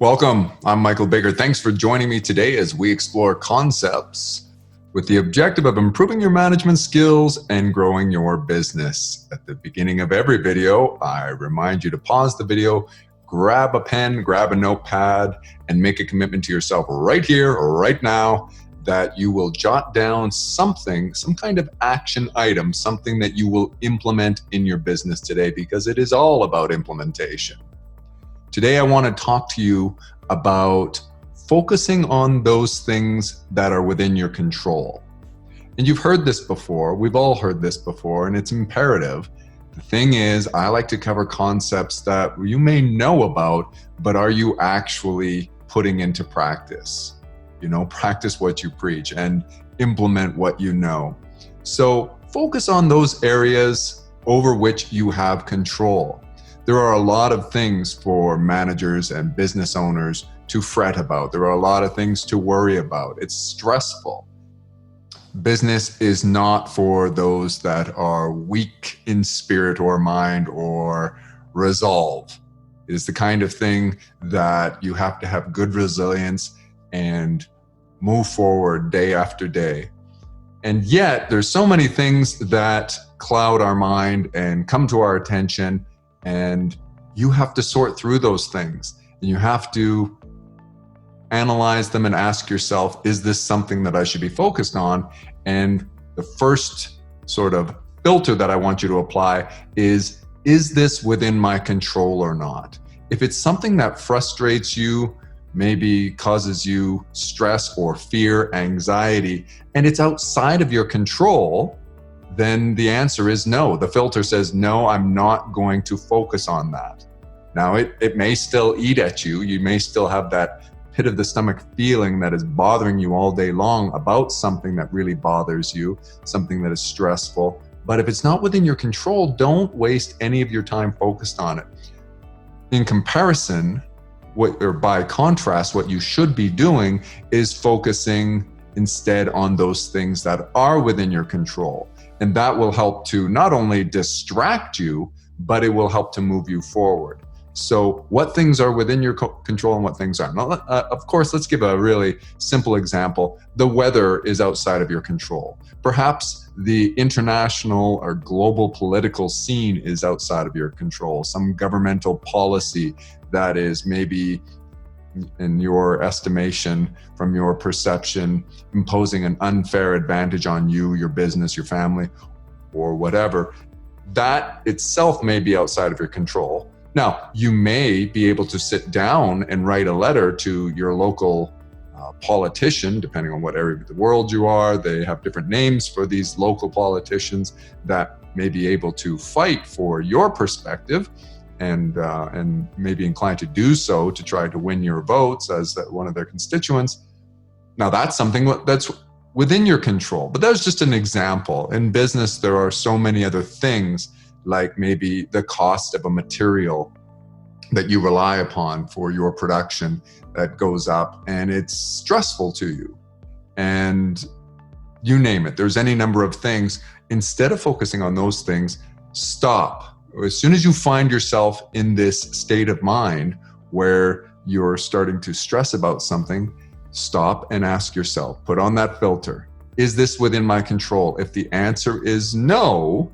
Welcome. I'm Michael Bickert. Thanks for joining me today as we explore concepts with the objective of improving your management skills and growing your business. At the beginning of every video, I remind you to pause the video, grab a pen, grab a notepad, and make a commitment to yourself right here, right now, that you will jot down something, some kind of action item, something that you will implement in your business today, because it is all about implementation. Today, I want to talk to you about focusing on those things that are within your control. And you've heard this before. We've all heard this before, and it's imperative. The thing is, I like to cover concepts that you may know about, but are you actually putting into practice? Practice what you preach and implement what you know. So focus on those areas over which you have control. There are a lot of things for managers and business owners to fret about. There are a lot of things to worry about. It's stressful. Business is not for those that are weak in spirit or mind or resolve. It is the kind of thing that you have to have good resilience and move forward day after day. And yet, there's so many things that cloud our mind and come to our attention, and you have to sort through those things. And you have to analyze them and ask yourself, is this something that I should be focused on? And the first sort of filter that I want you to apply is this within my control or not? If it's something that frustrates you, maybe causes you stress or fear, anxiety, and it's outside of your control, then the answer is no. The filter says, no, I'm not going to focus on that. Now, it may still eat at you. You may still have that pit of the stomach feeling that is bothering you all day long about something that really bothers you, something that is stressful. But if it's not within your control, don't waste any of your time focused on it. In comparison, by contrast, what you should be doing is focusing instead on those things that are within your control. And that will help to not only distract you, but it will help to move you forward. So what things are within your control and what things aren't? Now, of course, let's give a really simple example. The weather is outside of your control. Perhaps the international or global political scene is outside of your control. Some governmental policy that is maybe, in your estimation, from your perception, imposing an unfair advantage on you, your business, your family, or whatever. That itself may be outside of your control. Now, you may be able to sit down and write a letter to your local politician, depending on what area of the world you are. They have different names for these local politicians that may be able to fight for your perspective and may be inclined to do so to try to win your votes as one of their constituents. Now, that's something that's within your control, but that's just an example. In business, there are so many other things, like maybe the cost of a material that you rely upon for your production that goes up, and it's stressful to you. And you name it, there's any number of things. Instead of focusing on those things, stop. As soon as you find yourself in this state of mind where you're starting to stress about something, stop and ask yourself, put on that filter. Is this within my control? If the answer is no,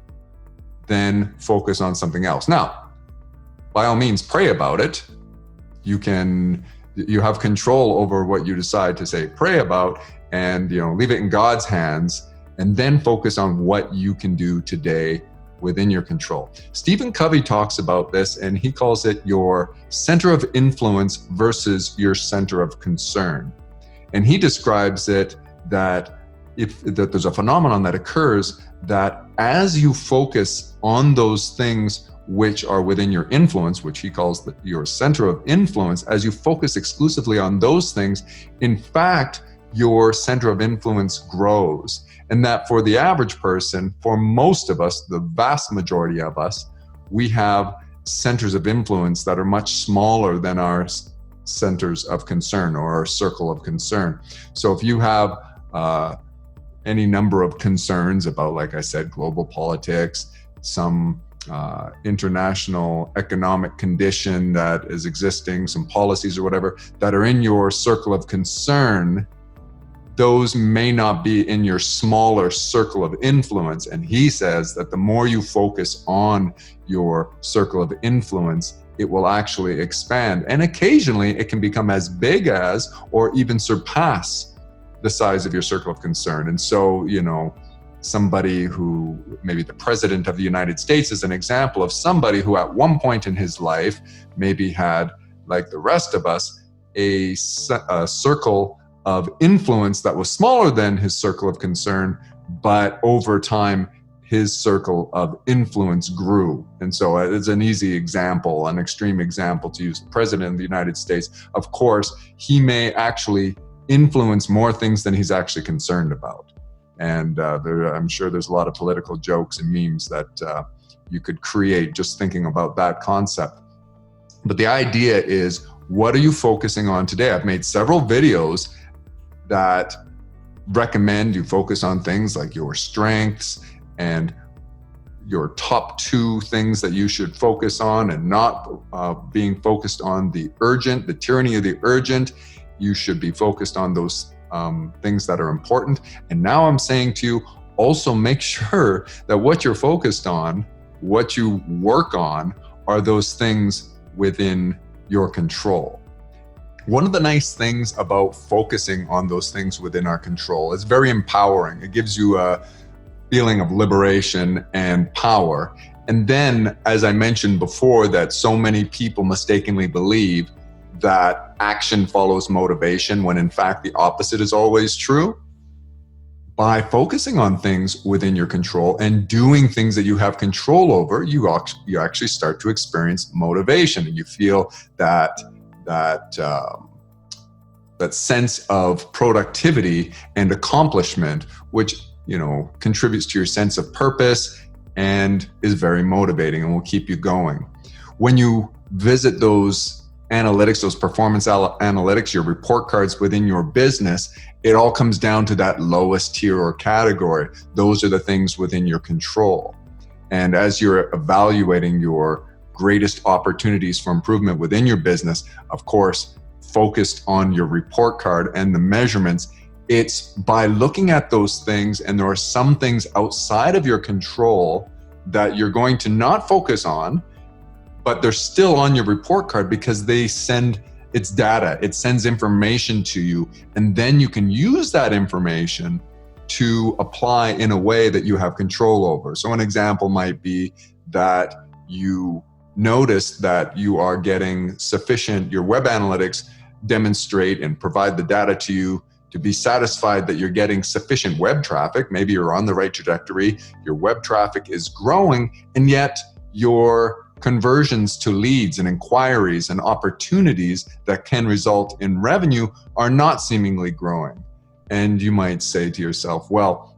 then focus on something else. Now, by all means, pray about it. You have control over what you decide to say pray about, and leave it in God's hands, and then focus on what you can do today within your control. Stephen Covey talks about this, and he calls it your center of influence versus your center of concern. And he describes it that there's a phenomenon that occurs that as you focus on those things which are within your influence, which he calls your center of influence, as you focus exclusively on those things, in fact, your center of influence grows. And that for the average person, for most of us, the vast majority of us, we have centers of influence that are much smaller than our centers of concern or our circle of concern. So if you have any number of concerns about, like I said, global politics, some international economic condition that is existing, some policies or whatever that are in your circle of concern, those may not be in your smaller circle of influence. And he says that the more you focus on your circle of influence, it will actually expand. And occasionally it can become as big as or even surpass the size of your circle of concern. And so, somebody who, maybe the president of the United States is an example of somebody who at one point in his life maybe had, like the rest of us, a circle of influence that was smaller than his circle of concern, but over time his circle of influence grew. And so it's an easy example, an extreme example to use. The president of the United States, of course, he may actually influence more things than he's actually concerned about. And I'm sure there's a lot of political jokes and memes that you could create just thinking about that concept. But the idea is, what are you focusing on today? I've made several videos that recommend you focus on things like your strengths and your top 2 things that you should focus on, and not being focused on the urgent, the tyranny of the urgent. You should be focused on those things that are important. And now I'm saying to you, also make sure that what you're focused on, what you work on, are those things within your control. One of the nice things about focusing on those things within our control is very empowering. It gives you a feeling of liberation and power. And then, as I mentioned before, that so many people mistakenly believe that action follows motivation, when in fact the opposite is always true. By focusing on things within your control and doing things that you have control over, you actually start to experience motivation, and you feel that sense of productivity and accomplishment, which contributes to your sense of purpose and is very motivating and will keep you going. When you visit those analytics, those performance analytics, your report cards within your business, it all comes down to that lowest tier or category. Those are the things within your control. And as you're evaluating your greatest opportunities for improvement within your business, of course, focused on your report card and the measurements, it's by looking at those things, and there are some things outside of your control that you're going to not focus on, but they're still on your report card because it's data, it sends information to you, and then you can use that information to apply in a way that you have control over. So an example might be that you notice that you are getting sufficient, your web analytics demonstrate and provide the data to you to be satisfied that you're getting sufficient web traffic. Maybe you're on the right trajectory, your web traffic is growing, and yet your conversions to leads and inquiries and opportunities that can result in revenue are not seemingly growing. And you might say to yourself, well,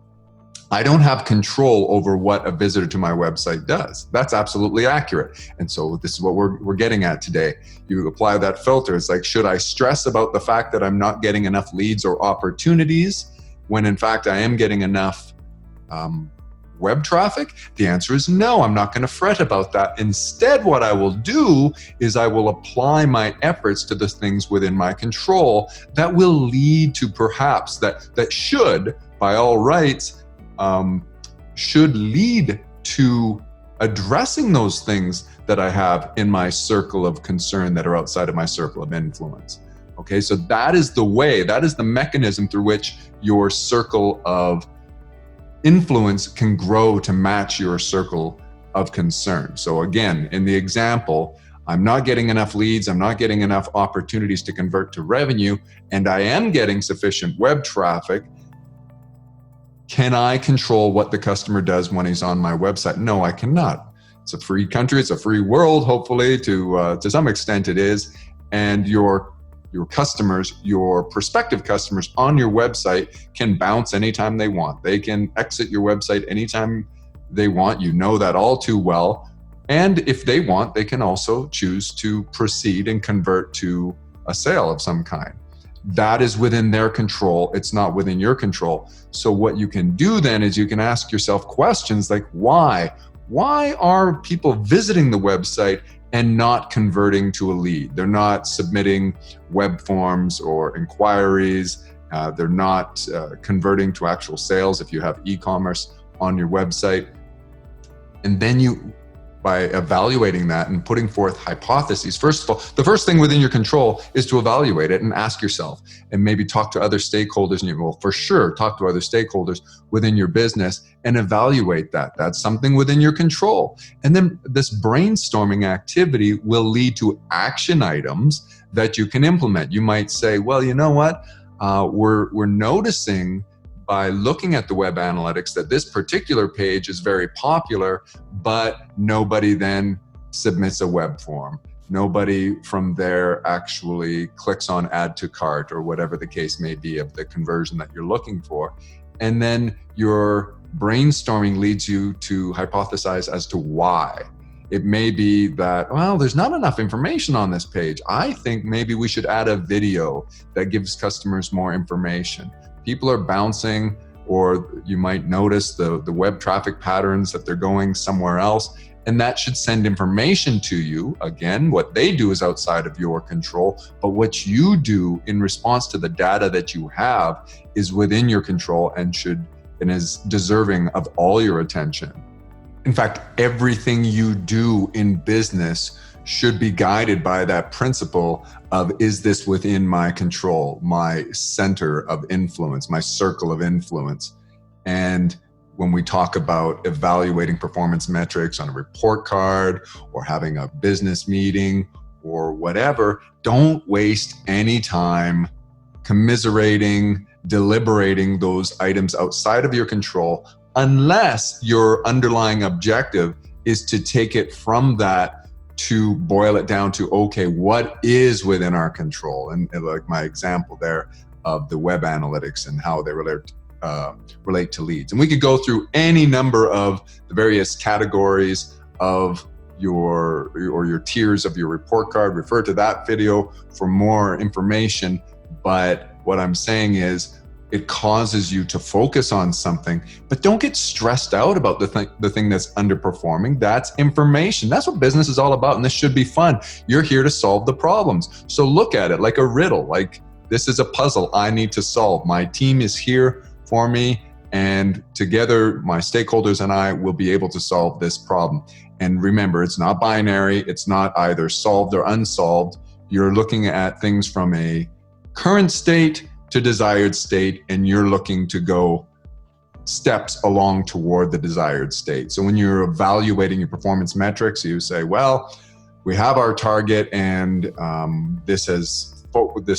I don't have control over what a visitor to my website does. That's absolutely accurate. And so this is what we're getting at today. You apply that filter. It's like, should I stress about the fact that I'm not getting enough leads or opportunities when in fact I am getting enough web traffic? The answer is no, I'm not going to fret about that. Instead, what I will do is I will apply my efforts to the things within my control that will lead to perhaps that should, by all rights, should lead to addressing those things that I have in my circle of concern that are outside of my circle of influence. Okay, so that is the way, that is the mechanism through which your circle of influence can grow to match your circle of concern. So again, in the example, I'm not getting enough leads, I'm not getting enough opportunities to convert to revenue, and I am getting sufficient web traffic. Can I control what the customer does when he's on my website? No, I cannot. It's a free country, it's a free world, hopefully, to some extent it is. And your customers, your prospective customers on your website can bounce anytime they want. They can exit your website anytime they want. You know that all too well. And if they want, they can also choose to proceed and convert to a sale of some kind. That is within their control. It's not within your control. So what you can do then is you can ask yourself questions like, why? why are people visiting the website and not converting to a lead? They're not submitting web forms or inquiries. They're not converting to actual sales if you have e-commerce on your website. And then by evaluating that and putting forth hypotheses, first of all, the first thing within your control is to evaluate it and ask yourself, and maybe talk to other stakeholders. And you will for sure talk to other stakeholders within your business and evaluate that. That's something within your control. And then this brainstorming activity will lead to action items that you can implement. You might say, well, you know what? We're noticing by looking at the web analytics that this particular page is very popular, but nobody then submits a web form. Nobody from there actually clicks on add to cart or whatever the case may be of the conversion that you're looking for. And then your brainstorming leads you to hypothesize as to why. It may be that, well, there's not enough information on this page. I think maybe we should add a video that gives customers more information. People are bouncing, or you might notice the web traffic patterns that they're going somewhere else, and that should send information to you. Again, what they do is outside of your control, but what you do in response to the data that you have is within your control and is deserving of all your attention. In fact, everything you do in business should be guided by that principle of, is this within my control, my center of influence, my circle of influence? And when we talk about evaluating performance metrics on a report card or having a business meeting or whatever, don't waste any time commiserating, deliberating those items outside of your control, unless your underlying objective is to take it from that to boil it down to, okay, what is within our control? And like my example there of the web analytics and how they relate to leads. And we could go through any number of the various categories of your tiers of your report card. Refer to that video for more information. But what I'm saying is, it causes you to focus on something, but don't get stressed out about the thing that's underperforming. That's information. That's what business is all about, and this should be fun. You're here to solve the problems. So look at it like a riddle, like this is a puzzle I need to solve. My team is here for me, and together, my stakeholders and I will be able to solve this problem. And remember, it's not binary. It's not either solved or unsolved. You're looking at things from a current state to desired state, and you're looking to go steps along toward the desired state. So when you're evaluating your performance metrics, you say, well, we have our target, and this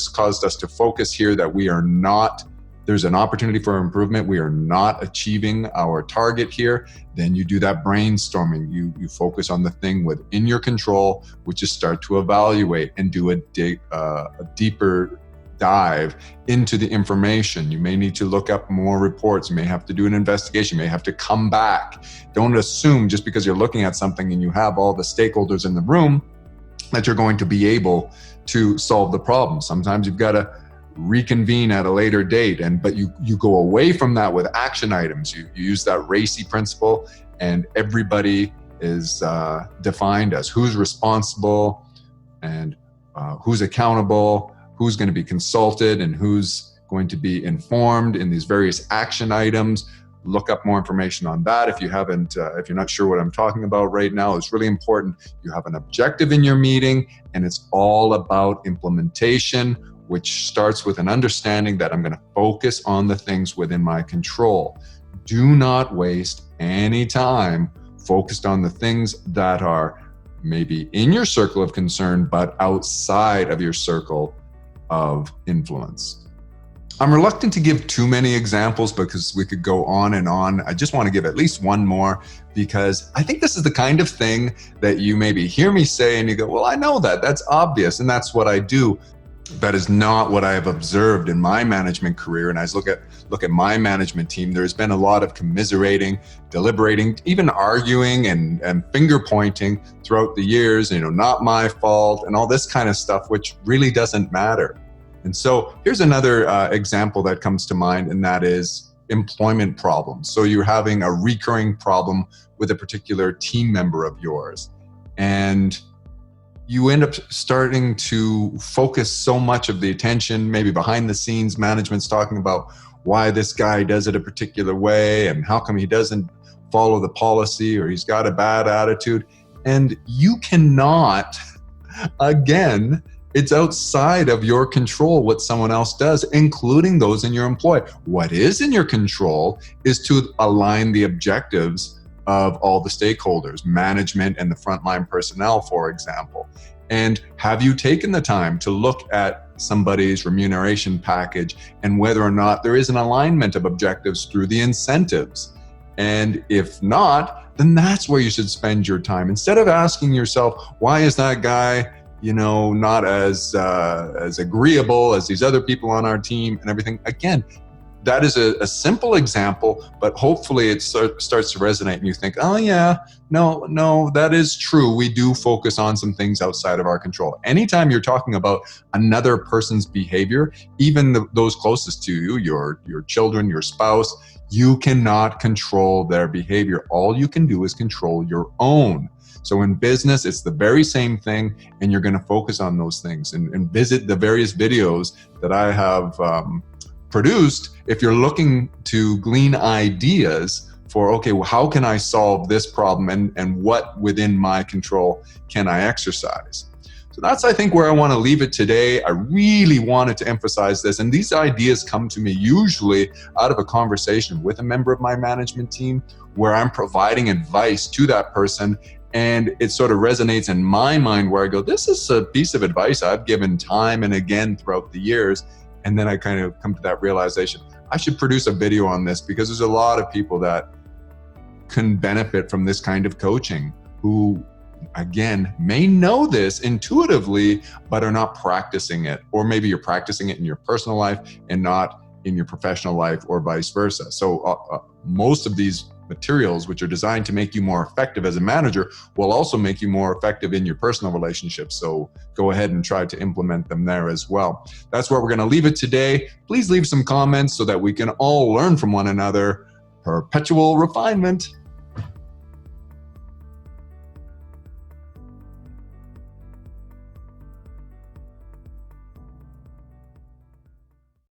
caused us to focus here that we are not, there's an opportunity for improvement. We are not achieving our target here. Then you do that brainstorming. You focus on the thing within your control, which is start to evaluate and do a deeper dive into the information. You may need to look up more reports. You may have to do an investigation. You may have to come back. Don't assume just because you're looking at something and you have all the stakeholders in the room that you're going to be able to solve the problem. Sometimes you've got to reconvene at a later date, but you go away from that with action items. You use that RACI principle, and everybody is defined as who's responsible and who's accountable, who's going to be consulted, and who's going to be informed in these various action items. Look up more information on that if you're not sure what I'm talking about right now. It's really important. You have an objective in your meeting, and it's all about implementation, which starts with an understanding that I'm going to focus on the things within my control. Do not waste any time focused on the things that are maybe in your circle of concern, but outside of your circle of influence. I'm reluctant to give too many examples because we could go on and on. I just want to give at least one more, because I think this is the kind of thing that you maybe hear me say and you go, well, I know that. That's obvious, and that's what I do. That is not what I have observed in my management career. And as I look at my management team, there's been a lot of commiserating, deliberating, even arguing and finger pointing throughout the years, not my fault and all this kind of stuff, which really doesn't matter. And so here's another example that comes to mind, and that is employment problems. So you're having a recurring problem with a particular team member of yours. And you end up starting to focus so much of the attention, maybe behind the scenes, management's talking about why this guy does it a particular way and how come he doesn't follow the policy or he's got a bad attitude. And you cannot, again, it's outside of your control what someone else does, including those in your employ. What is in your control is to align the objectives of all the stakeholders, management and the frontline personnel, for example. And have you taken the time to look at somebody's remuneration package and whether or not there is an alignment of objectives through the incentives? And if not, then that's where you should spend your time. Instead of asking yourself, why is that guy, not as agreeable as these other people on our team and everything? Again, that is a simple example, but hopefully it starts to resonate and you think, oh yeah, no, that is true. We do focus on some things outside of our control. Anytime you're talking about another person's behavior, even those closest to you, your children, your spouse, you cannot control their behavior. All you can do is control your own. So in business, it's the very same thing, and you're going to focus on those things and visit the various videos that I have produced if you're looking to glean ideas for, okay, well, how can I solve this problem and what within my control can I exercise? So that's, I think, where I want to leave it today. I really wanted to emphasize this, and these ideas come to me usually out of a conversation with a member of my management team where I'm providing advice to that person, and it sort of resonates in my mind where I go, this is a piece of advice I've given time and again throughout the years. And then I kind of come to that realization, I should produce a video on this because there's a lot of people that can benefit from this kind of coaching who, again, may know this intuitively, but are not practicing it. Or maybe you're practicing it in your personal life and not in your professional life, or vice versa. So most of these materials, which are designed to make you more effective as a manager, will also make you more effective in your personal relationships. So go ahead and try to implement them there as well. That's where we're going to leave it today. Please leave some comments so that we can all learn from one another. Perpetual refinement.